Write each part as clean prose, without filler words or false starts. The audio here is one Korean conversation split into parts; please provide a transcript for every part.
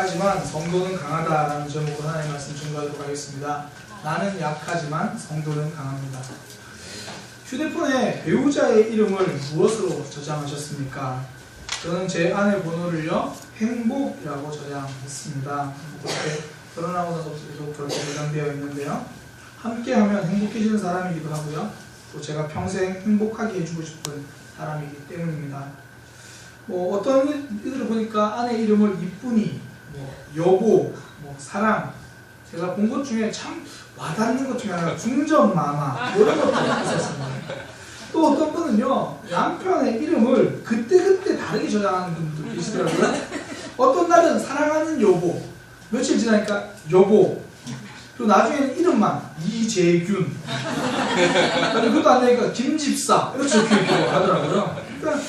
하지만 성도는 강하다라는 제목으로 하나님의 말씀 증거하도록 하겠습니다. 나는 약하지만 성도는 강합니다. 휴대폰에 배우자의 이름을 무엇으로 저장하셨습니까? 저는 제 아내 번호를요, 행복이라고 저장했습니다. 그렇게 결혼하고 나서 계속 그렇게 저장되어 있는데요. 함께하면 행복해지는 사람이기도 하고요. 또 제가 평생 행복하게 해주고 싶은 사람이기 때문입니다. 어떤 이들을 보니까 아내 이름을 이쁜이, 여보, 사랑, 제가 본 것 중에 참 와닿는 것 중에 하나가 중전마마 이런 것들이 있었습니다. 또 어떤 분은요, 남편의 이름을 그때그때 다르게 저장하는 분도 계시더라고요. 어떤 날은 사랑하는 여보, 며칠 지나니까 여보, 또 나중에는 이름만 이재균, 그것도 안 되니까 김집사 이렇게 적혀있고 하더라고요. 그러니까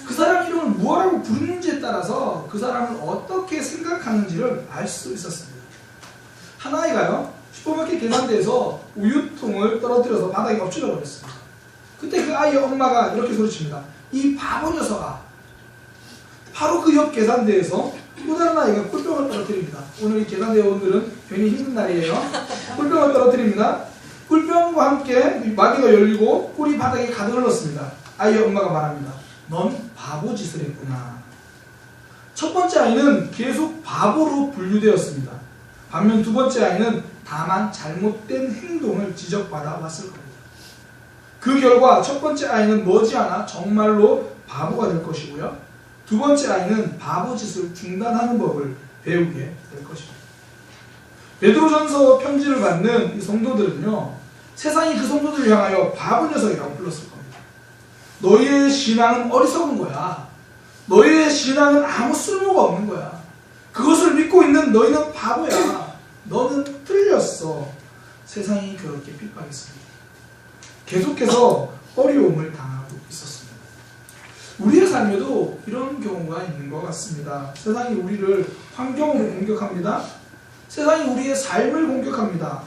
그 사람 이름을 뭐라고 부르는지에 따라서 그 사람을 어떻게 생각하는지를 알 수 있었습니다. 한 아이가요, 슈퍼마켓 계산대에서 우유통을 떨어뜨려서 바닥에 엎질러 버렸습니다. 그때 그 아이의 엄마가 이렇게 소리칩니다. 이 바보 녀석아. 바로 그 옆 계산대에서 또 다른 아이가 꿀병을 떨어뜨립니다. 오늘 이 계산대원들은 괜히 힘든 날이에요. 꿀병을 떨어뜨립니다. 꿀병과 함께 마개가 열리고 꿀이 바닥에 가득 흘렀습니다. 아이의 엄마가 말합니다. 넌 바보 짓을 했구나. 첫 번째 아이는 계속 바보로 분류되었습니다. 반면 두 번째 아이는 다만 잘못된 행동을 지적받아 왔을 겁니다. 그 결과 첫 번째 아이는 머지않아 정말로 바보가 될 것이고요. 두 번째 아이는 바보짓을 중단하는 법을 배우게 될 것입니다. 베드로전서 편지를 받는 이 성도들은요, 세상이 그 성도들을 향하여 바보 녀석이라고 불렀을 겁니다. 너희의 신앙은 어리석은 거야. 너희의 신앙은 아무 쓸모가 없는 거야. 그것을 믿고 있는 너희는 바보야. 너는 틀렸어. 세상이 그렇게 핍박했습니다. 계속해서 어려움을 당하고 있었습니다. 우리의 삶에도 이런 경우가 있는 것 같습니다. 세상이 우리를 환경으로 공격합니다. 세상이 우리의 삶을 공격합니다.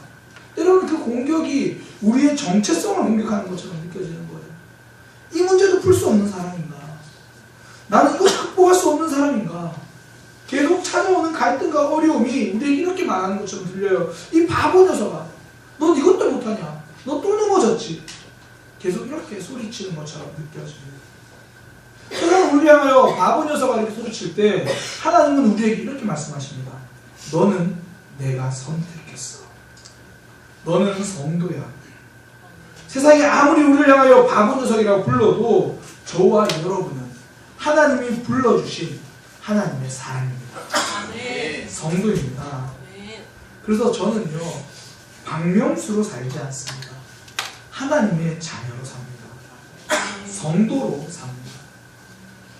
때로는 그 공격이 우리의 정체성을 공격하는 것처럼 느껴지는 거예요. 이 문제도 풀 수 없는 사람인가? 나는 이거 극복할 수 없는 사람인가? 계속 찾아오는 갈등과 어려움이 우리에게 이렇게 말하는 것처럼 들려요. 이 바보 녀석아, 넌 이것도 못하냐? 너 또 넘어졌지? 계속 이렇게 소리치는 것처럼 느껴집니다. 세상은 우리를 향하여 바보 녀석아 이렇게 소리칠 때 하나님은 우리에게 이렇게 말씀하십니다. 너는 내가 선택했어. 너는 성도야. 세상이 아무리 우리를 향하여 바보 녀석이라고 불러도 저와 여러분은 하나님이 불러주신 하나님의 사람입니다. 성도입니다. 그래서 저는요, 박명수로 살지 않습니다. 하나님의 자녀로 삽니다. 성도로 삽니다.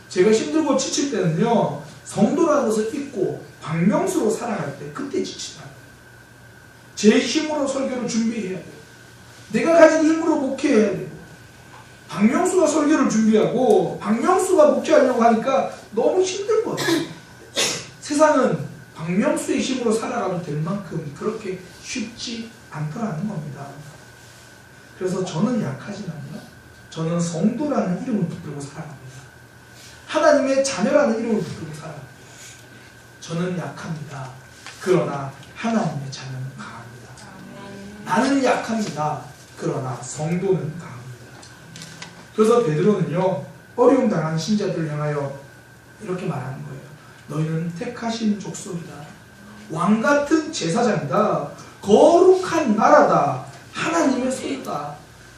제가 힘들고 지칠 때는요, 성도라는 것을 잊고 박명수로 살아갈 때 그때 지치다. 제 힘으로 설교를 준비해야 돼요. 내가 가진 힘으로 목회해야 되고, 박명수가 설교를 준비하고 박명수가 목회하려고 하니까 너무 힘든 거예요. 세상은 박명수의 힘으로 살아가도 될 만큼 그렇게 쉽지 않더라는 겁니다. 그래서 저는 약하지만요, 저는 성도라는 이름을 붙들고 살아갑니다. 하나님의 자녀라는 이름을 붙들고 살아갑니다. 저는 약합니다. 그러나 하나님의 자녀는 강합니다. 나는 약합니다. 그러나 성도는 강합니다. 그래서 베드로는요, 어려움 당한 신자들을 향하여 이렇게 말하는 거예요. 너희는 택하신 족속이다. 왕같은 제사장이다. 거룩한 나라다. 하나님의 소유다.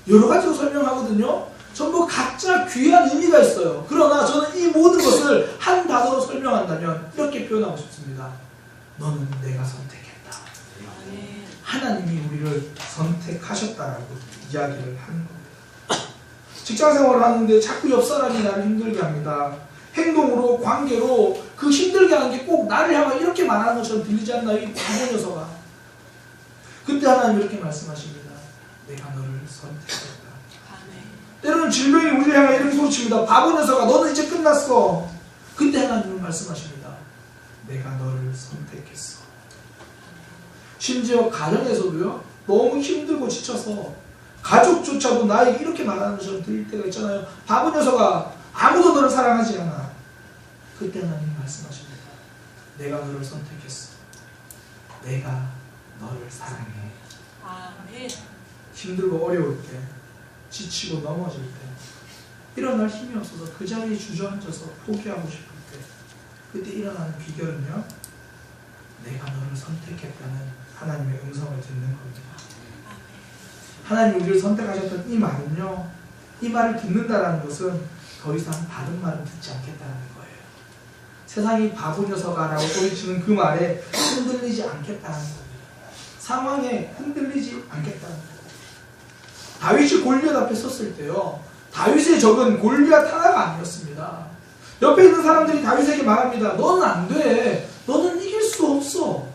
여러 가지로 설명하거든요. 전부 각자 귀한 의미가 있어요. 그러나 저는 이 모든 것을 한 단어로 설명한다면 이렇게 표현하고 싶습니다. 너는 내가 선택했다. 하나님이 우리를 선택하셨다라고 이야기를 하는 겁니다. 직장 생활을 하는데 자꾸 옆 사람이 나를 힘들게 합니다. 행동으로, 관계로 그 힘들게 하는 게 꼭 나를 향해 이렇게 말하는 것처럼 들리지 않나요? 이 바보 녀석아. 그때 하나님 이렇게 말씀하십니다. 내가 너를 선택했다. 때로는 질병이 우리를 향해 이렇게 소리칩니다. 바보 녀석아, 너는 이제 끝났어. 그때 하나님은 말씀하십니다. 내가 너를 선택했어. 심지어 가정에서도요, 너무 힘들고 지쳐서 가족조차도 나에게 이렇게 말하는 것처럼 들릴 때가 있잖아요. 바보 녀석아, 아무도 너를 사랑하지 않아. 그때 하나님 말씀하십니다. 내가 너를 선택했어. 내가 너를 사랑해. 아멘. 힘들고 어려울 때, 지치고 넘어질 때, 일어날 힘이 없어서 그 자리에 주저앉아서 포기하고 싶을 때, 그때 일어나는 비결은요, 내가 너를 선택했다는 하나님의 음성을 듣는 겁니다. 하나님 우리를 선택하셨던 이 말은요, 이 말을 듣는다는 것은 더 이상 다른 말은 듣지 않겠다는 거예요. 세상이 바보 녀석아 라고 소리치는 그 말에 흔들리지 않겠다는 겁니다. 상황에 흔들리지 않겠다는 거예요. 다윗이 골리앗 앞에 섰을 때요, 다윗의 적은 골리앗 하나가 아니었습니다. 옆에 있는 사람들이 다윗에게 말합니다. 너는 안 돼. 너는 이길 수 없어.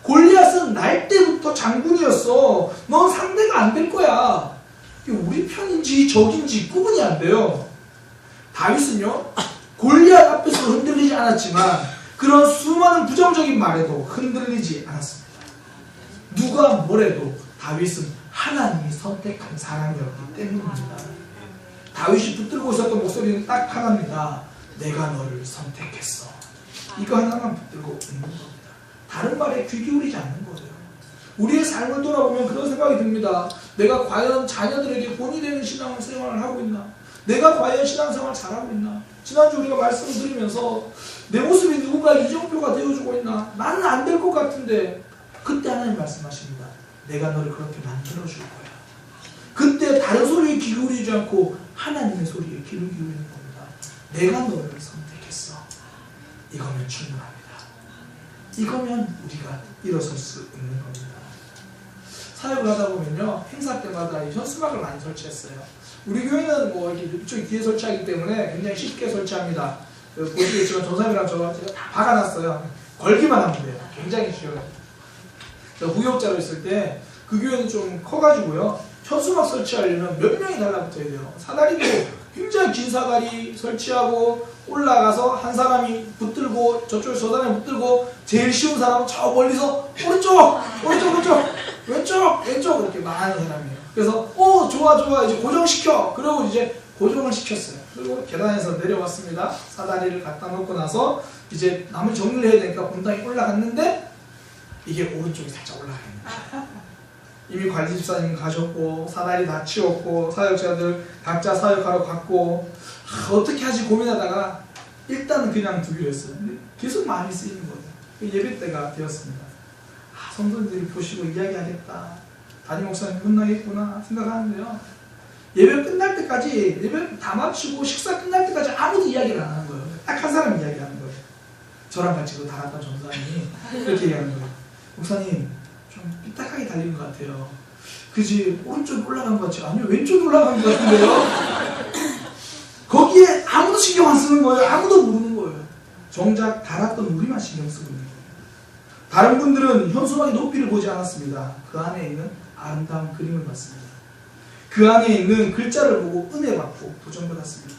골리앗은 날 때부터 장군이었어. 넌 상대가 안 될 거야. 이게 우리 편인지 적인지 구분이 안 돼요. 다윗은요, 골리앗 앞에서 흔들리지 않았지만 그런 수많은 부정적인 말에도 흔들리지 않았습니다. 누가 뭐래도 다윗은 하나님이 선택한 사람이었기 때문입니다. 다윗이 붙들고 있었던 목소리는 딱 하나입니다. 내가 너를 선택했어. 이거 하나만 붙들고 있는 겁니다. 다른 말에 귀 기울이지 않는 거예요. 우리의 삶을 돌아보면 그런 생각이 듭니다. 내가 과연 자녀들에게 본이 되는 신앙생활을 하고 있나? 내가 과연 신앙생활을 잘하고 있나? 지난주 우리가 말씀을 드리면서 내 모습이 누군가 이정표가 되어주고 있나? 나는 안 될 것 같은데, 그때 하나님 말씀하십니다. 내가 너를 그렇게 만들어줄 거야. 그때 다른 소리에 귀 기울이지 않고 하나님의 소리에 귀를 기울이는 겁니다. 내가 너를 선택했어. 이거면 충분합니다. 이거면 우리가 일어설 수 있는 겁니다. 사역을 하다 보면요, 행사 때마다 현수막을 많이 설치했어요. 우리 교회는 뭐 이렇게 이쪽 뒤에 설치하기 때문에 굉장히 쉽게 설치합니다. 보시겠지만 전사님이랑 제가 다 박아놨어요. 걸기만 하면 돼요. 굉장히 쉬워요. 무역자로 있을 때 그 교회는 좀 커가지고요, 현수막 설치하려면 몇 명이 달라붙어야 돼요. 사다리도 굉장히 긴 사다리 설치하고 올라가서 한 사람이 붙들고 저쪽에 저 사람이 붙들고, 제일 쉬운 사람은 저 멀리서 오른쪽 왼쪽 이렇게 많은 사람이에요. 그래서 좋아 이제 고정시켜. 그리고 이제 고정을 시켰어요. 그리고 계단에서 내려왔습니다. 사다리를 갖다 놓고 나서 이제 남은 정리를 해야 되니까 본당에 올라갔는데 이게 오른쪽이 살짝 올라가 있는 거예요. 이미 관리 집사님 가셨고 사다리 다 치웠고 사역자들 각자 사역하러 갔고 어떻게 하지 고민하다가 일단은 그냥 두기로 했어요. 근데 계속 많이 쓰이는 거예요. 예배 때가 되었습니다. 성도들이 보시고 이야기하겠다, 담임 목사님 혼나겠구나 생각하는데요, 예배 끝날 때까지, 예배 다 마치고 식사 끝날 때까지 아무도 이야기를 안 하는 거예요. 딱 한 사람 이야기하는 거예요. 저랑 같이 그 달았던 전사님이 이렇게 얘기하는 거예요. 목사님 좀 삐딱하게 달리는 것 같아요. 그지? 오른쪽 올라간 것 같지? 아니요, 왼쪽 올라간 것 같은데요. 거기에 아무도 신경 안 쓰는 거예요. 아무도 모르는 거예요. 정작 달았던 우리만 신경 쓰고 있는 거예요. 다른 분들은 현수막의 높이를 보지 않았습니다. 그 안에 있는 아름다운 그림을 봤습니다. 그 안에 있는 글자를 보고 은혜 받고 도전받았습니다.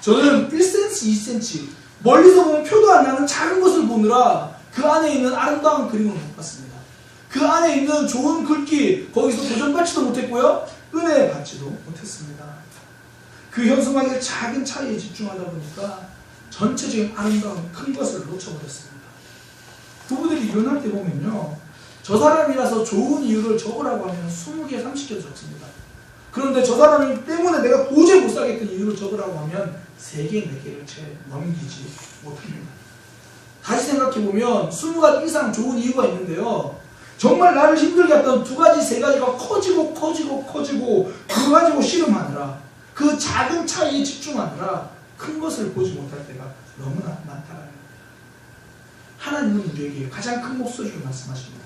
저는 1cm, 2cm 멀리서 보면 표도 안 나는 작은 것을 보느라 그 안에 있는 아름다운 그림을 못 봤습니다. 그 안에 있는 좋은 글귀, 거기서 도전받지도 못했고요, 은혜 받지도 못했습니다. 그 현수막의 작은 차이에 집중하다 보니까 전체적인 아름다운 큰 것을 놓쳐버렸습니다. 부부들이 이혼할 때 보면요, 저 사람이라서 좋은 이유를 적으라고 하면 20개, 30개 적습니다. 그런데 저 사람 때문에 내가 도저히 못 살겠던 이유를 적으라고 하면 3개, 4개를 채 넘기지 못합니다. 다시 생각해보면 20가지 이상 좋은 이유가 있는데요, 정말 나를 힘들게 했던 2가지, 3가지가 커지고 그거 가지고 씨름하느라, 그 작은 차이에 집중하느라 큰 것을 보지 못할 때가 너무나 많다는 거예요. 하나님은 우리에게 가장 큰 목소리로 말씀하십니다.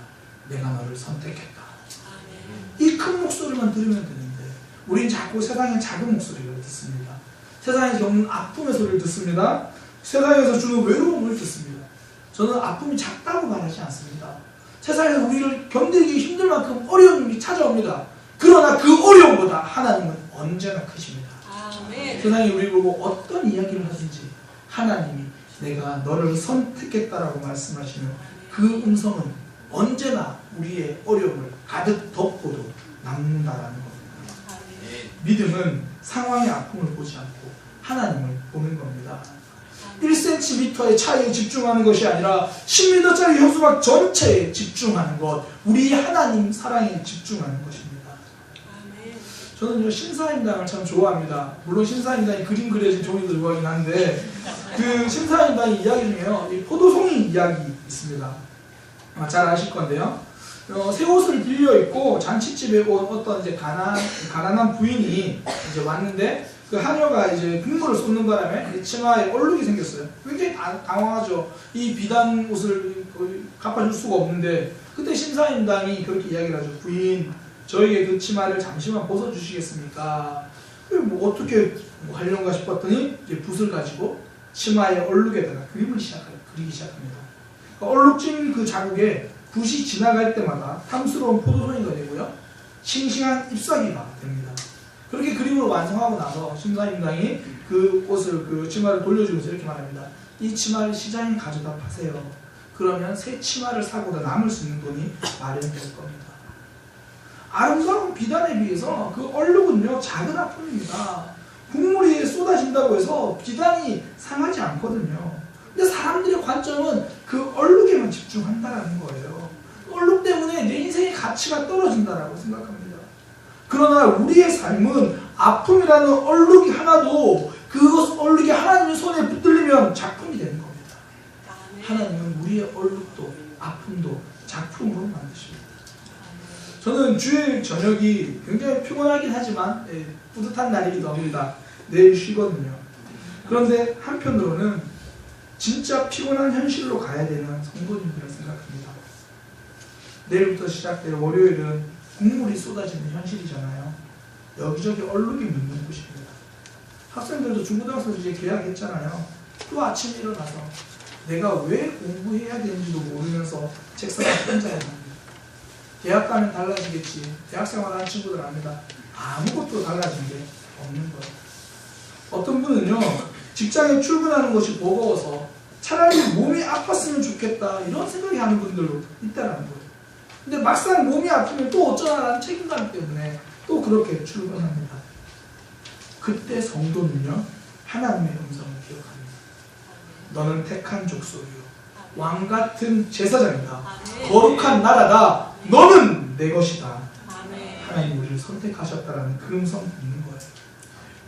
내가 너를 선택했다. 이 큰 목소리만 들으면 되는데 우린 자꾸 세상의 작은 목소리를 듣습니다. 세상에서 겪는 아픔의 소리를 듣습니다. 세상에서 주는 외로움을 듣습니다. 저는 아픔이 작다고 말하지 않습니다. 세상에서 우리를 견디기 힘들 만큼 어려움이 찾아옵니다. 그러나 그 어려움보다 하나님은 언제나 크십니다. 아멘. 세상이 우리 보고 어떤 이야기를 하든지 하나님이 내가 너를 선택했다라고 말씀하시는 그 음성은 언제나 우리의 어려움을 가득 덮고도 남는다라는 겁니다. 믿음은 상황의 아픔을 보지 않고 하나님을 보는 겁니다. 1cm의 차이에 집중하는 것이 아니라 10m짜리 현수막 전체에 집중하는 것, 우리 하나님 사랑에 집중하는 것입니다. 저는 신사임당을 참 좋아합니다. 물론 신사임당이 그림 그려진 종이도 좋아하긴 한데 그 신사임당 이야기 중에요, 이 포도송이 이야기 있습니다. 잘 아실 건데요. 새 옷을 빌려 입고 잔치집에 온 어떤 이제 가난한 부인이 이제 왔는데 그 하녀가 이제 국물을 쏟는 바람에 치마에 얼룩이 생겼어요. 굉장히 당황하죠. 이 비단 옷을 갚아줄 수가 없는데 그때 신사임당이 그렇게 이야기를 하죠. 부인, 저에게 그 치마를 잠시만 벗어주시겠습니까? 뭐 어떻게 하려는가 싶었더니 이제 붓을 가지고 치마의 얼룩에다가 그리기 시작합니다. 얼룩진 그 자국에 붓이 지나갈 때마다 탐스러운 포도송이가 되고요, 싱싱한 잎사귀가 됩니다. 그렇게 그림을 완성하고 나서 신사임당이 그 옷을, 그 치마를 돌려주면서 이렇게 말합니다. 이 치마를 시장에 가져다 파세요. 그러면 새 치마를 사고도 남을 수 있는 돈이 마련될 겁니다. 아름다운 비단에 비해서 그 얼룩은요, 작은 아픔입니다. 국물이 쏟아진다고 해서 비단이 상하지 않거든요. 근데 사람들의 관점은 그 얼룩에만 집중한다는 거예요. 얼룩 때문에 내 인생의 가치가 떨어진다고 생각합니다. 그러나 우리의 삶은 아픔이라는 얼룩이 하나도 그것 얼룩이 하나님의 손에 붙들리면 작품이 되는 겁니다. 하나님은 우리의 얼룩도 아픔도 작품으로 만드십니다. 저는 주일 저녁이 굉장히 피곤하긴 하지만 뿌듯한 날이기도 합니다. 내일 쉬거든요. 그런데 한편으로는 진짜 피곤한 현실로 가야 되는 성도님들을 생각합니다. 내일부터 시작될 월요일은 국물이 쏟아지는 현실이잖아요. 여기저기 얼룩이 묻는 곳입니다. 학생들도 중고등학생 이제 개학했잖아요. 또 아침에 일어나서 내가 왜 공부해야 되는지도 모르면서 책상에 혼자 합니다. 대학 가면 달라지겠지. 대학생활 하는 친구들 압니다. 아무것도 달라진 게 없는 거예요. 어떤 분은요, 직장에 출근하는 것이 버거워서 차라리 몸이 아팠으면 좋겠다 이런 생각이 하는 분들도 있다는 거예요. 근데 막상 몸이 아프면 또 어쩌나라는 책임감 때문에 또 그렇게 출근합니다. 그때 성도는요, 하나님의 음성을 기억합니다. 너는 택한 족속이요, 왕같은 제사장이다. 거룩한 나라다. 너는 내 것이다. 하나님 우리를 선택하셨다라는 그 음성 듣는 거예요.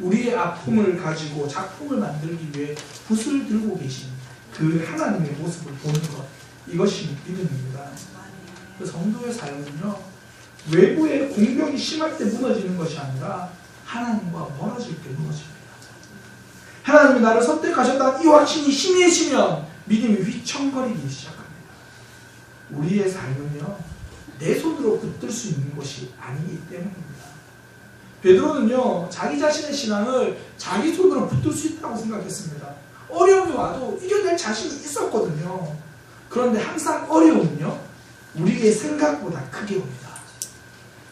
우리의 아픔을 가지고 작품을 만들기 위해 붓을 들고 계신 그 하나님의 모습을 보는 것, 이것이 믿음입니다. 그 성도의 삶은요, 외부의 공격이 심할 때 무너지는 것이 아니라 하나님과 멀어질 때 무너집니다. 하나님이 나를 선택하셨다는 이 확신이 희미해지면 믿음이 휘청거리기 시작합니다. 우리의 삶은요, 내 손으로 붙들 수 있는 것이 아니기 때문입니다. 베드로는요, 자기 자신의 신앙을 자기 손으로 붙들 수 있다고 생각했습니다. 어려움이 와도 이겨낼 자신이 있었거든요. 그런데 항상 어려움은요, 우리의 생각보다 크게 옵니다.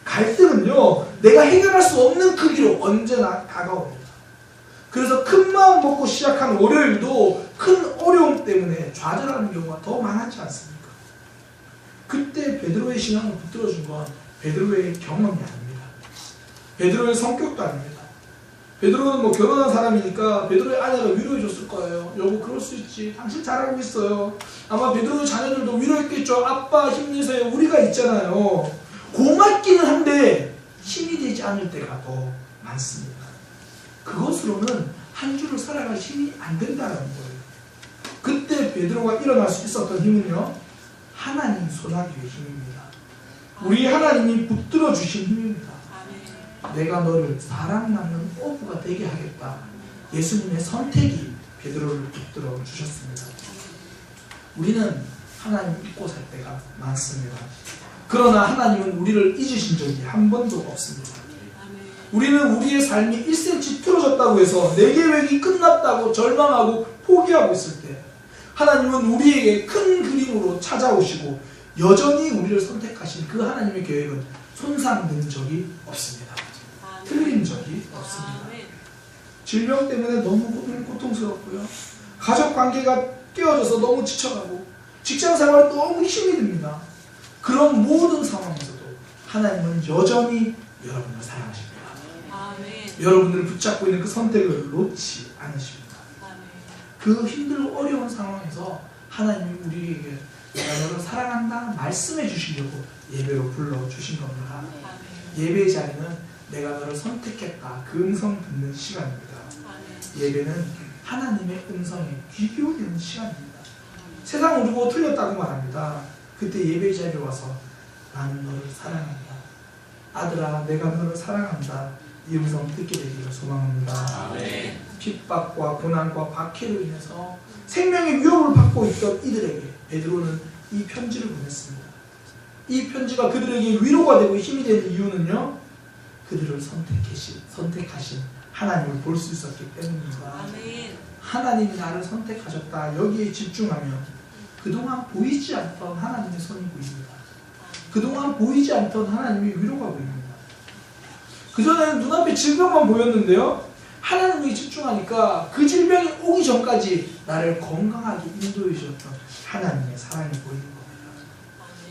갈등은요, 내가 해결할 수 없는 크기로 언제나 다가옵니다. 그래서 큰 마음 먹고 시작한 월요일도 큰 어려움 때문에 좌절하는 경우가 더 많았지 않습니까? 그때 베드로의 신앙을 붙들어준 건 베드로의 경험이 아닙니다. 베드로의 성격도 아닙니다. 베드로는 뭐 결혼한 사람이니까 베드로의 아내가 위로해 줬을 거예요. 여보, 그럴 수 있지. 당신 잘하고 있어요. 아마 베드로의 자녀들도 위로했겠죠. 아빠 힘내세요. 우리가 있잖아요. 고맙기는 한데 힘이 되지 않을 때가 더 많습니다. 그것으로는 한 주를 살아갈 힘이 안 된다는 거예요. 그때 베드로가 일어날 수 있었던 힘은요, 하나님 손아귀의 힘입니다. 우리 하나님이 붙들어 주신 힘입니다. 내가 너를 사랑 나누는 어부가 되게 하겠다. 예수님의 선택이 베드로를 붙들어 주셨습니다. 우리는 하나님 잊고 살 때가 많습니다. 그러나 하나님은 우리를 잊으신 적이 한 번도 없습니다. 우리는 우리의 삶이 1cm 틀어졌다고 해서 내 계획이 끝났다고 절망하고 포기하고 있을 때 하나님은 우리에게 큰 그림으로 찾아오시고 여전히 우리를 선택하신 그 하나님의 계획은 손상된 적이 없습니다. 틀린 적이 없습니다. 질병 때문에 너무 고통스럽고요. 가족 관계가 깨어져서 너무 지쳐가고 직장 생활에 너무 힘이 듭니다. 그런 모든 상황에서도 하나님은 여전히 여러분을 사랑하십니다. 여러분을 붙잡고 있는 그 선택을 놓지 않으십니다. 그 힘들고 어려운 상황에서 하나님이 우리에게 내가 너를 사랑한다 말씀해 주시려고 예배로 불러주신 겁니다. 예배의 자리는 내가 너를 선택했다 그 음성 듣는 시간입니다. 예배는 하나님의 음성에 귀 기울이는 시간입니다. 세상 우리 보고 틀렸다고 말합니다. 그때 예배의 자리에 와서 나는 너를 사랑한다. 아들아 내가 너를 사랑한다. 이 음성 듣게 되기를 소망합니다. 핍박과 고난과 박해로 인해서 생명의 위협을 받고 있던 이들에게 베드로는 이 편지를 보냈습니다. 이 편지가 그들에게 위로가 되고 힘이 되는 이유는요, 그들을 선택하신 하나님을 볼 수 있었기 때문입니다. 하나님이 나를 선택하셨다 여기에 집중하면 그동안 보이지 않던 하나님의 손이 보입니다. 그동안 보이지 않던 하나님의 위로가 보입니다. 그전에는 눈앞에 질병만 보였는데요, 하나님에게 집중하니까 그 질병이 오기 전까지 나를 건강하게 인도해 주셨던 하나님의 사랑이 보이는 겁니다.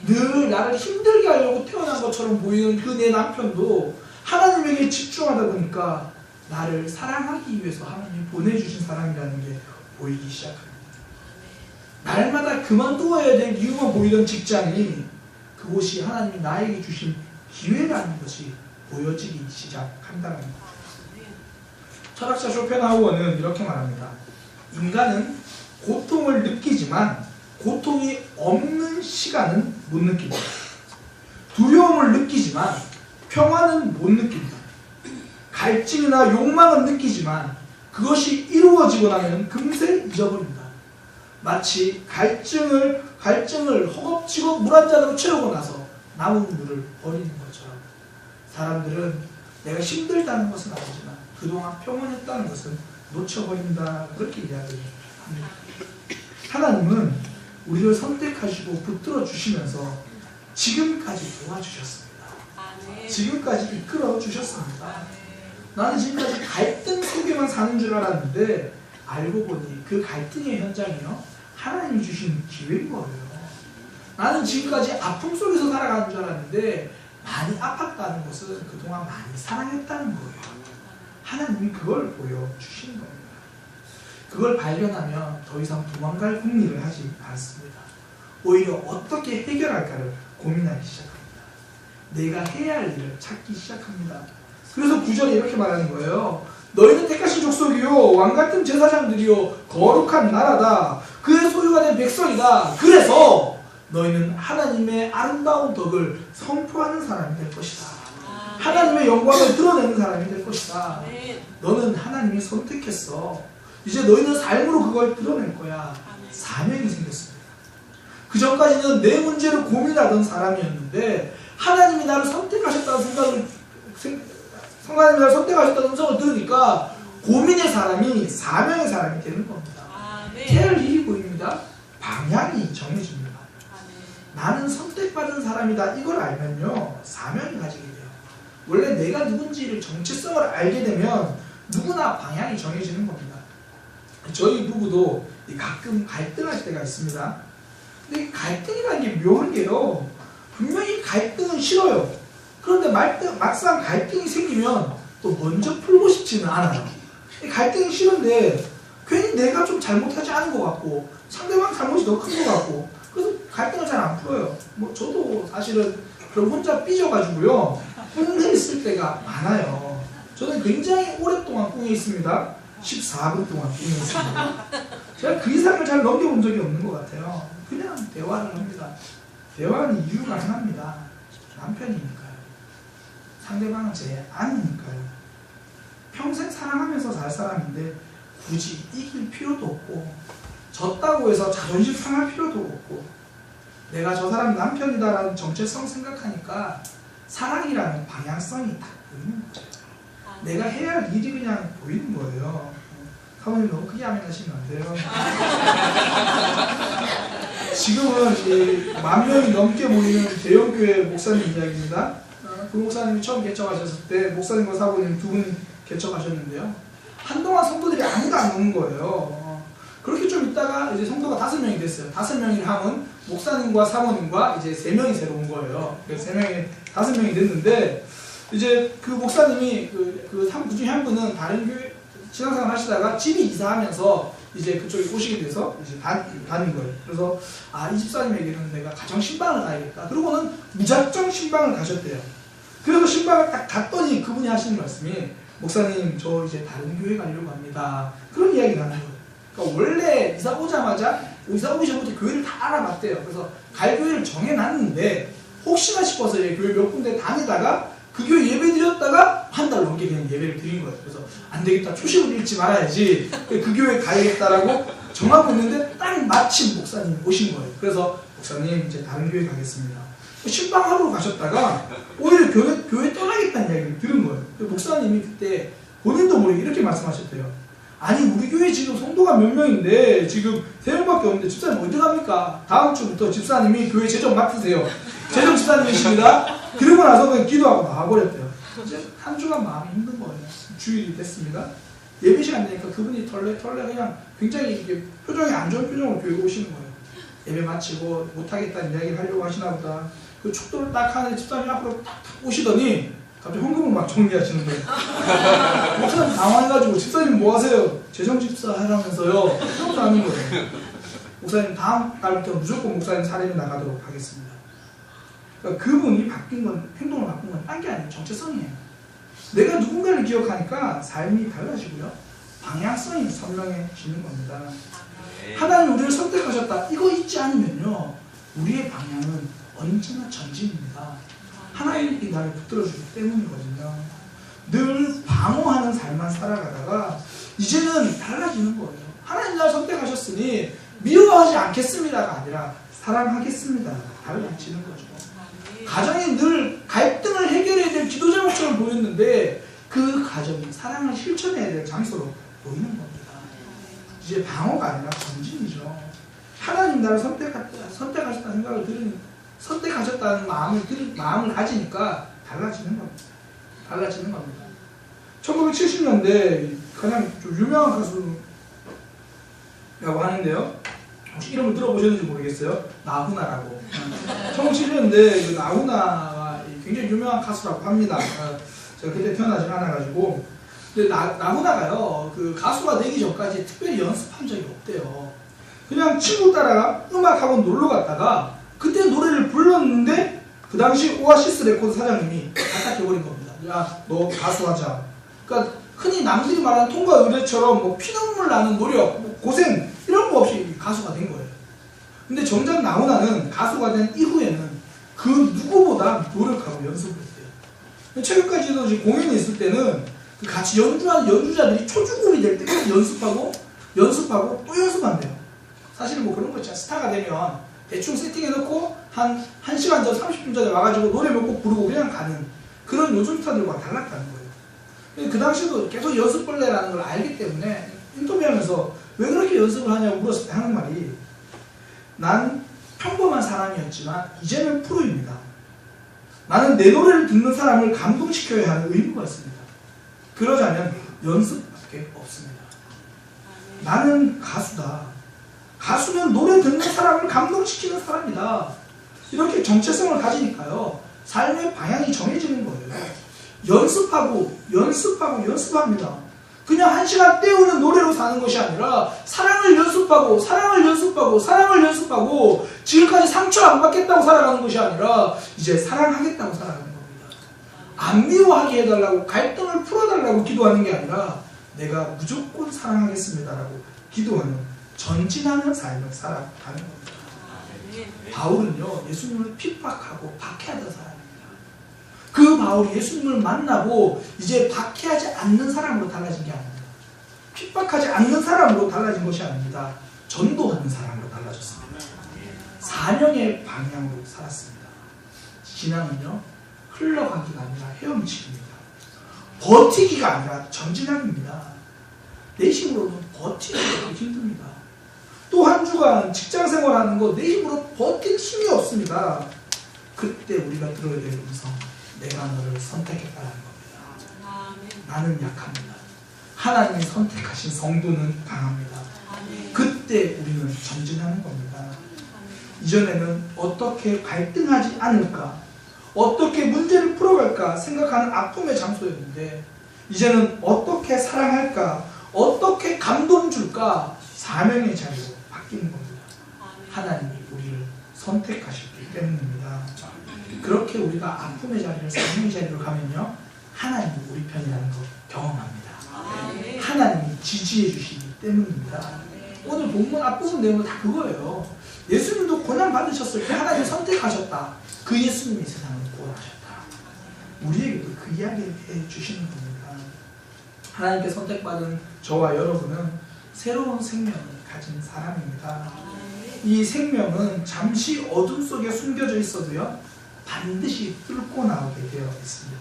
늘 나를 힘들게 하려고 태어난 것처럼 보이는 그 내 남편도 하나님에게 집중하다 보니까 나를 사랑하기 위해서 하나님이 보내주신 사랑이라는 게 보이기 시작합니다. 날마다 그만두어야 될 이유만 보이던 직장이 그곳이 하나님이 나에게 주신 기회라는 것이 보여지기 시작한다는 겁니다. 철학자 쇼펜하우어는 이렇게 말합니다. 인간은 고통을 느끼지만 고통이 없는 시간은 못 느낍니다. 두려움을 느끼지만 평화는 못 느낍니다. 갈증이나 욕망은 느끼지만 그것이 이루어지고 나면 금세 잊어버립니다. 마치 갈증을 허겁지겁 물 한 잔으로 채우고 나서 남은 물을 버리는 것처럼 사람들은 내가 힘들다는 것은 알지만 그동안 평온했다는 것은 놓쳐버린다 그렇게 이야기를 합니다. 하나님은 우리를 선택하시고 붙들어 주시면서 지금까지 도와주셨습니다. 지금까지 이끌어 주셨습니다. 나는 지금까지 갈등 속에만 사는 줄 알았는데 알고 보니 그 갈등의 현장이요, 하나님이 주신 기회인 거예요. 나는 지금까지 아픔 속에서 살아가는 줄 알았는데 많이 아팠다는 것은 그동안 많이 사랑했다는 거예요. 하나님이 그걸 보여주시는 겁니다. 그걸 발견하면 더 이상 도망갈 궁리를 하지 않습니다. 오히려 어떻게 해결할까를 고민하기 시작합니다. 내가 해야 할 일을 찾기 시작합니다. 그래서 9절에 이렇게 말하는 거예요. 너희는 택하신 족속이요 왕같은 제사장들이요 거룩한 나라다. 그의 소유가 된 백성이다. 그래서 너희는 하나님의 아름다운 덕을 선포하는 사람이 될 것이다. 하나님의 영광을 드러내는 사람이 될 것이다. 너는 하나님이 선택했어. 이제 너희는 삶으로 그걸 드러낼 거야. 사명이 생겼습니다. 그 전까지는 내 문제를 고민하던 사람이었는데 하나님이 나를 선택하셨다는 하나님이 나를 선택하셨다는 음성을 들으니까 고민의 사람이 사명의 사람이 되는 겁니다. 해야 할 일이 보입니다. 방향이 정해집니다. 나는 선택받은 사람이다 이걸 알면요, 사명이 가지게 돼요. 원래 내가 누군지를 정체성을 알게 되면 누구나 방향이 정해지는 겁니다. 저희 부부도 가끔 갈등할 때가 있습니다. 근데 갈등이라는 게 묘한 게요, 분명히 갈등은 싫어요. 그런데 막상 갈등이 생기면 또 먼저 풀고 싶지는 않아요. 갈등이 싫은데 괜히 내가 좀 잘못하지 않은 것 같고 상대방 잘못이 더 큰 것 같고 그래서 갈등을 잘 안 풀어요. 저도 사실은 그럼 혼자 삐져가지고요 꿍에 있을 때가 많아요. 저는 굉장히 오랫동안 꿍에 있습니다. 14분 동안 꿍에 있습니다. 제가 그 이상을 잘 넘겨본 적이 없는 것 같아요. 그냥 대화를 합니다. 대화는 이유가 하나입니다. 남편이니까요. 상대방은 제 아내니까요. 평생 사랑하면서 살 사람인데 굳이 이길 필요도 없고 졌다고 해서 자존심 상할 필요도 없고 내가 저 사람 남편이다라는 정체성 생각하니까 사랑이라는 방향성이 딱 보이는 거죠. 내가 해야 할 일이 그냥 보이는 거예요. 사모님 너무 크게 하시면 안 돼요. 지금은 10,000명이 넘게 모이는 대형교회 목사님 이야기입니다. 그 목사님이 처음 개척하셨을 때 목사님과 사모님 두 분 개척하셨는데요. 한동안 성도들이 아무도 안 오는 거예요. 그렇게 좀 있다가 이제 성도가 5명이 됐어요. 5명이 함은 목사님과 사모님과 이제 3명이 새로 온 거예요. 그래서 5명이 됐는데 이제 그 목사님이 그 중에 한 분은 다른 교회 신앙생활 하시다가 집이 이사하면서 이제 그쪽에 오시게 돼서 이제 다닌 거예요. 그래서 이 집사님에게는 내가 가정 신방을 가야겠다. 그러고는 무작정 신방을 가셨대요. 그래서 신방을 딱 갔더니 그분이 하시는 말씀이 목사님 저 이제 다른 교회 가려고 합니다. 그런 이야기가 나는 거예요. 그러니까 원래 이사 오자마자 이사 오기 전부터 교회를 다 알아봤대요. 그래서 갈 교회를 정해놨는데 혹시나 싶어서 이제 교회 몇 군데 다니다가 그 교회 예배 드렸다가 한 달 넘게 그냥 예배를 드린 거예요. 그래서 안 되겠다. 초심을 잃지 말아야지. 그 교회 가야겠다라고 정하고 있는데 딱 마침 목사님이 오신 거예요. 그래서 목사님 이제 다른 교회 가겠습니다. 신방하러 가셨다가 오히려 교회 떠나겠다는 이야기를 들은 거예요. 목사님이 그때 본인도 모르게 이렇게 말씀하셨대요. 아니 우리 교회 지금 성도가 몇 명인데 지금 3명밖에 없는데 집사님 어디 갑니까? 다음 주부터 집사님이 교회 재정 맡으세요. 재정 집사님이십니다. 그러고 나서 그냥 기도하고 나와버렸대요. 이제 한 주간 마음이 힘든 거예요. 주일이 됐습니다. 예배 시간 되니까 그분이 털레 그냥 굉장히 이렇게 표정이 안 좋은 표정으로 교회에 오시는 거예요. 예배 마치고 못하겠다는 이야기를 하려고 하시나 보다. 그 축도를 딱 하는데 집사님이 앞으로 탁 오시더니 갑자기 헌금을 막 정리하시는 거예요. 목사님 당황해가지고 집사님 뭐 하세요? 재정집사 하라면서요. 그러면서 하는 거예요. 목사님 다음 달부터 무조건 목사님 사례를 나가도록 하겠습니다. 그러니까 그분이 바뀐 건, 행동을 바꾼 건 딴 게 아니에요. 정체성이에요. 내가 누군가를 기억하니까 삶이 달라지고요. 방향성이 선명해지는 겁니다. 하나님 우리를 선택하셨다. 이거 잊지 않으면요. 우리의 방향은 언제나 전진입니다. 하나님이 나를 붙들어주기 때문이거든요. 늘 방어하는 삶만 살아가다가 이제는 달라지는 거예요. 하나님 나를 선택하셨으니 미워하지 않겠습니다가 아니라 사랑하겠습니다. 달라지는 거죠. 가정이 늘 갈등을 해결해야 될 기도 제목처럼 보였는데 그 가정이 사랑을 실천해야 될 장소로 보이는 겁니다. 이제 방어가 아니라 전진이죠. 하나님 나를 선택하셨다는 생각을 들으니 선택하셨다는 마음을 가지니까 달라지는 겁니다. 달라지는 겁니다. 1970년대 가장 좀 유명한 가수라고 하는데요. 혹시 이름을 들어보셨는지 모르겠어요. 나훈아라고. 1970년대 그 나훈아가 굉장히 유명한 가수라고 합니다. 제가 그때 태어나지 않아가지고. 근데 나훈아가요, 그 가수가 되기 전까지 특별히 연습한 적이 없대요. 그냥 친구 따라 음악학원 놀러 갔다가 그때 노래를 불렀는데 그 당시 오아시스 레코드 사장님이 발탁해버린 겁니다. 야, 너 가수하자. 그러니까 흔히 남들이 말하는 통과 의례처럼 뭐 피눈물 나는 노력, 뭐 고생 이런 거 없이 가수가 된 거예요. 근데 정작 나훈아는 가수가 된 이후에는 그 누구보다 노력하고 연습을 했대요. 최근까지도 이제 공연이 있을 때는 같이 연주하는 연주자들이 초중급이 될 때까지 연습하고 또 연습한대요. 사실 뭐 그런 거 있잖아요. 스타가 되면 대충 세팅해놓고 한 1시간 전 30분 전에 와가지고 노래 몇 곡 부르고 그냥 가는 그런 요즘 스타들과 달랐다는 거예요. 그 당시에도 계속 연습벌레라는 걸 알기 때문에 인터뷰하면서 왜 그렇게 연습을 하냐고 물었을 때 하는 말이 난 평범한 사람이었지만 이제는 프로입니다. 나는 내 노래를 듣는 사람을 감동시켜야 하는 의무가 있습니다. 그러자면 연습밖에 없습니다. 나는 가수다. 가수는 노래 듣는 사람을 감동시키는 사람이다. 이렇게 정체성을 가지니까요. 삶의 방향이 정해지는 거예요. 연습합니다. 그냥 1시간 때우는 노래로 사는 것이 아니라 사랑을 연습하고 지금까지 상처 안 받겠다고 살아가는 것이 아니라 이제 사랑하겠다고 살아가는 겁니다. 안 미워하게 해달라고 갈등을 풀어달라고 기도하는 게 아니라 내가 무조건 사랑하겠습니다라고 기도하는 전진하는 삶을 살아가는 겁니다. 바울은요, 예수님을 핍박하고 박해하던 사람입니다. 그 바울이 예수님을 만나고 이제 박해하지 않는 사람으로 달라진 게 아닙니다. 핍박하지 않는 사람으로 달라진 것이 아닙니다. 전도하는 사람으로 달라졌습니다. 사명의 방향으로 살았습니다. 신앙은요, 흘러가기가 아니라 헤엄치기입니다. 버티기가 아니라 전진함입니다. 내 힘으로는 버티기가 힘듭니다. 또 한 주간 직장생활 하는 거 내 힘으로 버틸 힘이 없습니다. 그때 우리가 들어야 될 음성, 내가 너를 선택했다는 겁니다. 나는 약합니다. 하나님이 선택하신 성도는 강합니다. 그때 우리는 전진하는 겁니다. 이전에는 어떻게 갈등하지 않을까, 어떻게 문제를 풀어갈까 생각하는 아픔의 장소였는데 이제는 어떻게 사랑할까, 어떻게 감동 줄까 사명의 자리로 바뀌는 겁니다. 하나님이 우리를 선택하셨기 때문입니다. 그렇게 우리가 아픔의 자리를 사명의 자리로 가면요, 하나님이 우리 편이라는 걸 경험합니다. 하나님이 지지해 주시기 때문입니다. 오늘 본문 앞부분 내용은 다 그거예요. 예수님도 고난 받으셨을 때 하나님이 선택하셨다. 그 예수님이 세상을 구원하셨다. 우리에게도 그 이야기를 해주시는 겁니다. 하나님께 선택받은 저와 여러분은 새로운 생명을 가진 사람입니다. 이 생명은 잠시 어둠 속에 숨겨져 있어도요, 반드시 뚫고 나오게 되어 있습니다.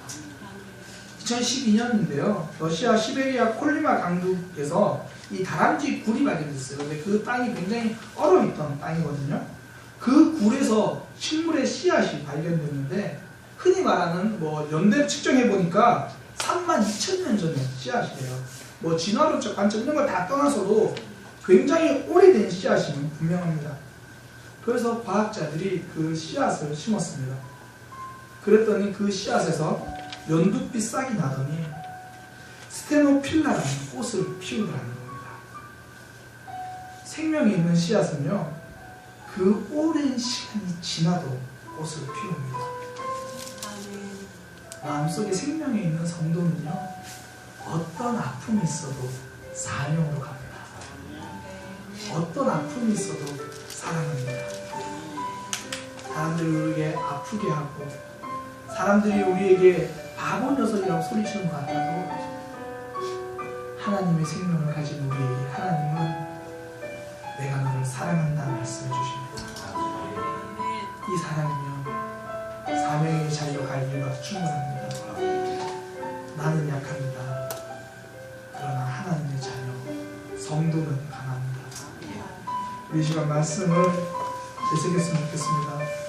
2012년인데요. 러시아 시베리아 콜리마 강둑에서 이 다람쥐 굴이 발견됐어요. 근데 그 땅이 굉장히 얼어있던 땅이거든요. 그 굴에서 식물의 씨앗이 발견됐는데, 흔히 말하는 연대를 측정해 보니까 32,000년 전의 씨앗이에요. 진화론적 관점 이런 걸 다 떠나서도 굉장히 오래된 씨앗임은 분명합니다. 그래서 과학자들이 그 씨앗을 심었습니다. 그랬더니 그 씨앗에서 연두빛 싹이 나더니 스테노필라라는 꽃을 피우더라는 겁니다. 생명이 있는 씨앗은요, 그 오랜 시간이 지나도 꽃을 피웁니다. 마음속에 생명이 있는 성도는요, 어떤 아픔이 있어도 사명으로 갑니다. 어떤 아픔이 있어도 사랑합니다. 사람들이 우리에게 아프게 하고, 사람들이 우리에게 바보 녀석이라고 소리치는 것 같아도, 하나님의 생명을 가진 우리에게 하나님은 내가 너를 사랑한다 말씀해 주십니다. 이 사랑이면 사명의 자리로 갈 이유가 충분합니다. 나는 약합니다. 그러나 하나님의 자녀, 성도는 강합니다. 이 시간 말씀을 되새겼으면 좋겠습니다.